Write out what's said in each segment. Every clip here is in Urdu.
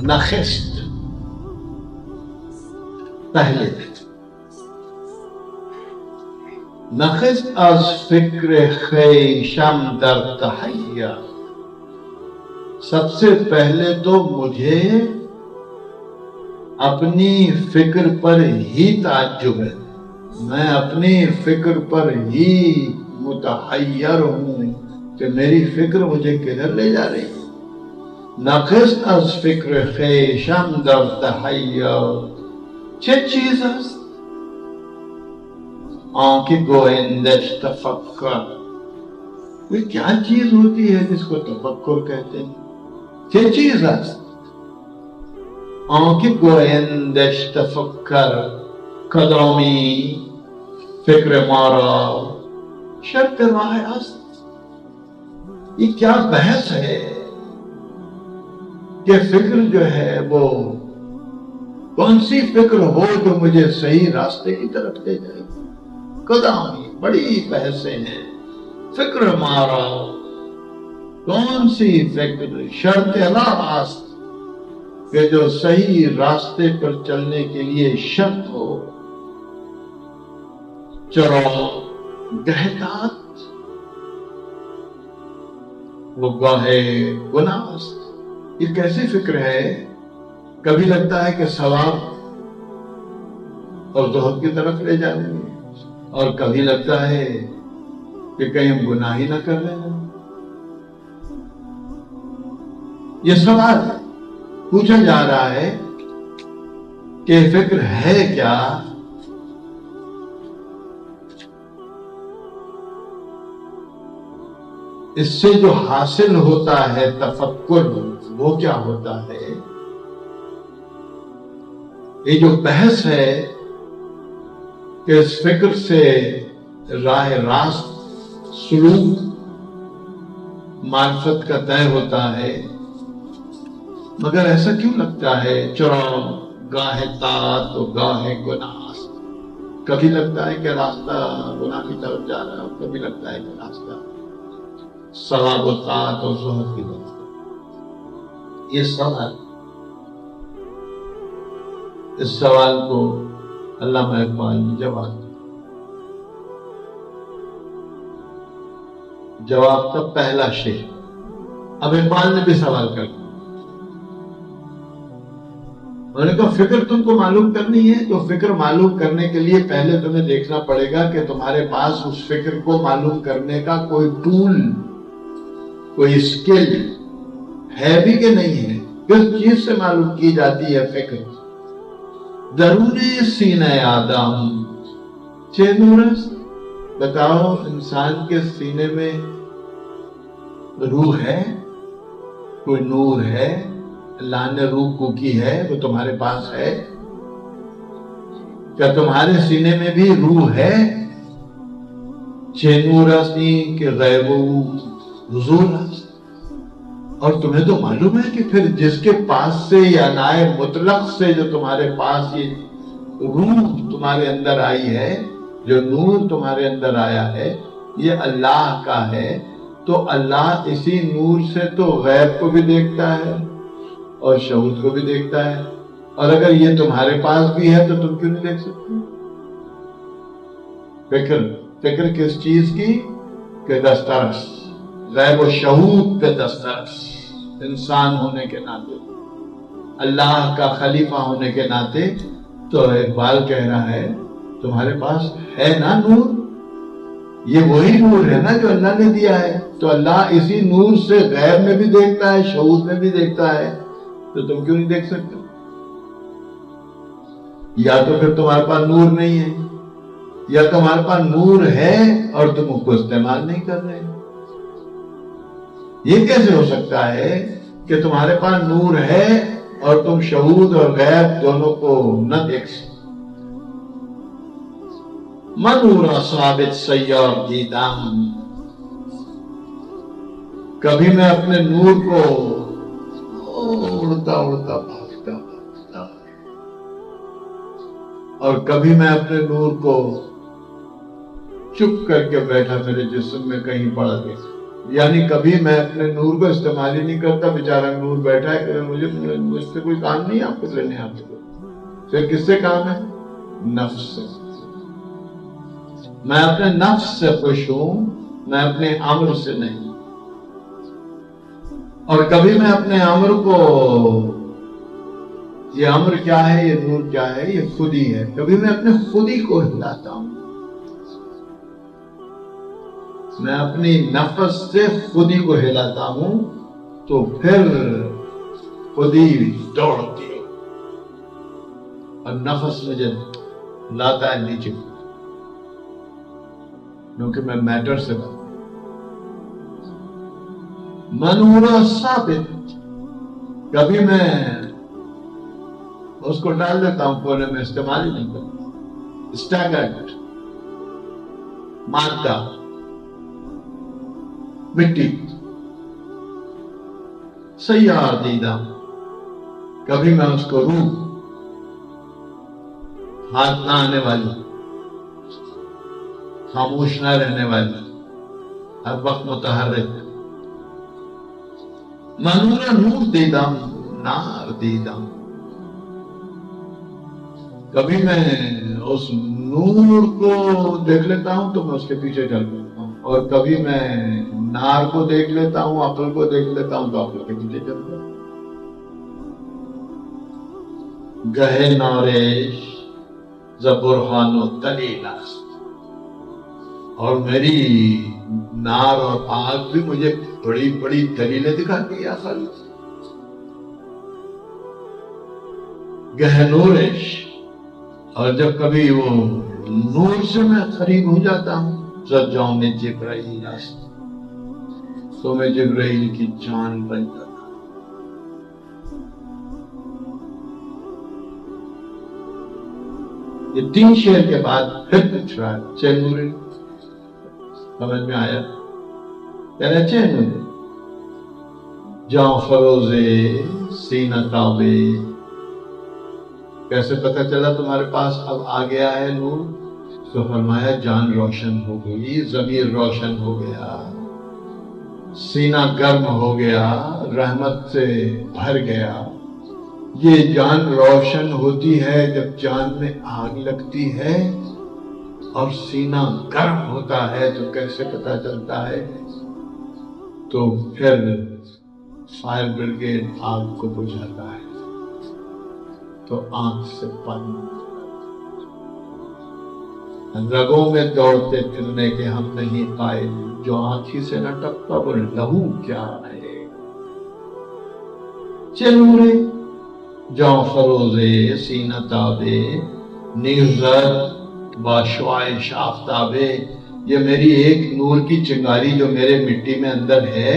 نخست پہلے نخست از فکر خویشم در تحیر، سب سے پہلے تو مجھے اپنی فکر پر ہی تعجب ہے، میں اپنی فکر پر ہی متحیر ہوں کہ میری فکر مجھے کدھر لے جا رہی ہے۔ نخست از فکر خویشم در تحیر، چه چیز است آنکہ گویندش تفکر، وہ کیا چیز ہوتی ہے جس کو تفکر کہتے ہیں؟ چه چیز است آنکہ گویندش تفکر، کدامی فکر مارا شرط راہ است، یہ کیا بحث ہے کہ فکر جو ہے وہ کون سی فکر ہو جو مجھے صحیح راستے کی طرف لے جائے؟ کدامی بڑی بحثیں ہیں، فکر مارا کون سی فکر، شرط راہ است کہ جو صحیح راستے پر چلنے کے لیے شرط ہو، چرا گہتات وہ گاہے گناہ است، یہ کیسی فکر ہے؟ کبھی لگتا ہے کہ ثواب اور زہد کی طرف لے جائیں گے، اور کبھی لگتا ہے کہ کہیں ہم گناہ ہی نہ کر رہے ہیں۔ یہ سوال پوچھا جا رہا ہے کہ فکر ہے کیا؟ اس سے جو حاصل ہوتا ہے تفکر وہ کیا ہوتا ہے؟ یہ جو بحث ہے کہ اس فکر سے راہ راست سلوک معرفت کا طے ہوتا ہے، مگر ایسا کیوں لگتا ہے چرا گاہ طاعت و گاہ گناہ، کبھی لگتا ہے کہ راستہ گناہ کی طرف جا رہا ہے اور کبھی لگتا ہے کہ راستہ ثواب و طاعت اور زہد کی طرف۔ یہ سوال، اس سوال کو علامہ اقبال نے جواب کا پہلا شعر، اب اقبال نے بھی سوال کر دیا، انہوں نے کہا فکر تم کو معلوم کرنی ہے تو فکر معلوم کرنے کے لیے پہلے تمہیں دیکھنا پڑے گا کہ تمہارے پاس اس فکر کو معلوم کرنے کا کوئی ٹول، کوئی اسکل ہے بھی کہ نہیں ہے۔ کس چیز سے معلوم کی جاتی ہے فکر؟ درون سینہ آدم چه نور است، بتاؤ انسان کے سینے میں روح ہے، کوئی نور ہے؟ اللہ نے روح کو کی ہے، وہ تمہارے پاس ہے؟ کیا تمہارے سینے میں بھی روح ہے؟ چه نور استی کہ غیب حضور است، اور تمہیں تو معلوم ہے کہ پھر جس کے پاس سے یا نائب مطلق سے جو تمہارے پاس یہ روح تمہارے اندر آئی ہے، جو نور تمہارے اندر آیا ہے، یہ اللہ کا ہے، تو اللہ اسی نور سے تو غیب کو بھی دیکھتا ہے اور شہود کو بھی دیکھتا ہے، اور اگر یہ تمہارے پاس بھی ہے تو تم کیوں نہیں دیکھ سکتے؟ فکر کس چیز کی؟ کہ دسترس، غیب و شہود پہ دسترس، انسان ہونے کے ناطے، اللہ کا خلیفہ ہونے کے ناطے۔ تو اقبال کہہ رہا ہے تمہارے پاس ہے نا نور، یہ وہی نور ہے نا جو اللہ نے دیا ہے، تو اللہ اسی نور سے غیب میں بھی دیکھتا ہے، شہود میں بھی دیکھتا ہے، تو تم کیوں نہیں دیکھ سکتے؟ یا تو پھر تمہارے پاس نور نہیں ہے، یا تمہارے پاس نور ہے اور تم اس کو استعمال نہیں کر رہے۔ یہ کیسے ہو سکتا ہے کہ تمہارے پاس نور ہے اور تم شہود اور غیب دونوں کو نہ دیکھ سکتے؟ منورا ثابت سیار دیدم، کبھی میں اپنے نور کو اڑتا اڑتا بھاگتا بھاگتا، اور کبھی میں اپنے نور کو چپ کر کے بیٹھا میرے جسم میں کہیں پڑا گیا۔ یعنی کبھی میں اپنے نور کو استعمال ہی نہیں کرتا، بیچارہ نور بیٹھا ہے کہ مجھ سے کوئی کام نہیں، آپ کو لینے آپ کو، پھر کس سے کام ہے؟ نفس سے۔ میں اپنے نفس سے خوش ہوں، میں اپنے امر سے نہیں۔ اور کبھی میں اپنے امر کو، یہ امر کیا ہے، یہ نور کیا ہے، یہ خود ہی ہے، کبھی میں اپنے خود ہی کو ہلاتا ہوں، میں اپنی نفس سے خود ہی کو ہلاتا ہوں، تو پھر خود ہی دوڑتی ہے اور نفس مجھے لاتا ہے نیچے، کیونکہ میں میٹر سے بات منورا ثابت۔ کبھی میں اس کو ڈال دیتا ہوں کونے میں، استعمال ہی نہیں کرتا، اسٹیگرڈ مادہ، مٹی، سیار دیدہ۔ کبھی میں اس کو روح، ہاتھ نہ آنے والی، خاموش نہ رہنے والی، ہر وقت متحرک، منورا نور دیدم نار دیدم۔ کبھی میں اس نور کو دیکھ لیتا ہوں تو میں اس کے پیچھے چل پڑتا ہوں، اور کبھی میں نار کو دیکھ لیتا ہوں، عقل کو دیکھ لیتا ہوں تو عقل کے پیچھے چلتا ہوں۔ گہے ناریش زبرحان و دلیل است، اور میری نار اور آگ بھی مجھے بڑی بڑی دلیلیں دکھاتی ہے عقل۔ گہے نورش، اور جب کبھی وہ نور سے میں قریب ہو جاتا ہوں، زجاؤں میں جبرائیل است، تو میں جبرائیل کی جان بن جاتا ہوں۔ یہ 3 شعر کے بعد پھر پوچھ رہا ہے چھ نورے، سمجھ میں آیا؟ کہہ رہے چھ نورے، جاں فروزے سینہ تابے۔ کیسے پتہ چلا تمہارے پاس اب آ گیا ہے نور؟ تو فرمایا جان روشن ہو گئی، ضمیر روشن ہو گیا، سینہ گرم ہو گیا، رحمت سے بھر گیا۔ یہ جان روشن ہوتی ہے جب جان میں آگ لگتی ہے، اور سینہ گرم ہوتا ہے تو کیسے پتہ چلتا ہے؟ تو پھر فائر بریگیڈ آگ کو بجھاتا ہے تو آنکھ سے پانی، رگوں میں دوڑتے پھرنے کے ہم نہیں قائل، جو آنکھی سے نہ ٹپتا وہ لہو کیا ہے۔ چلورے جاں فروزے سینہ تابے، نیرزد باشوائش آفتابے۔ یہ میری ایک نور کی چنگاری جو میرے مٹی میں اندر ہے،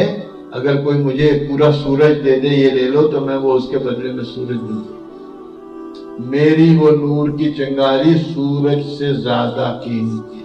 اگر کوئی مجھے پورا سورج دے دے، یہ لے لو، تو میں وہ اس کے بدلے میں سورج دوں گا۔ میری وہ نور کی چنگاری سورج سے زیادہ قیمتی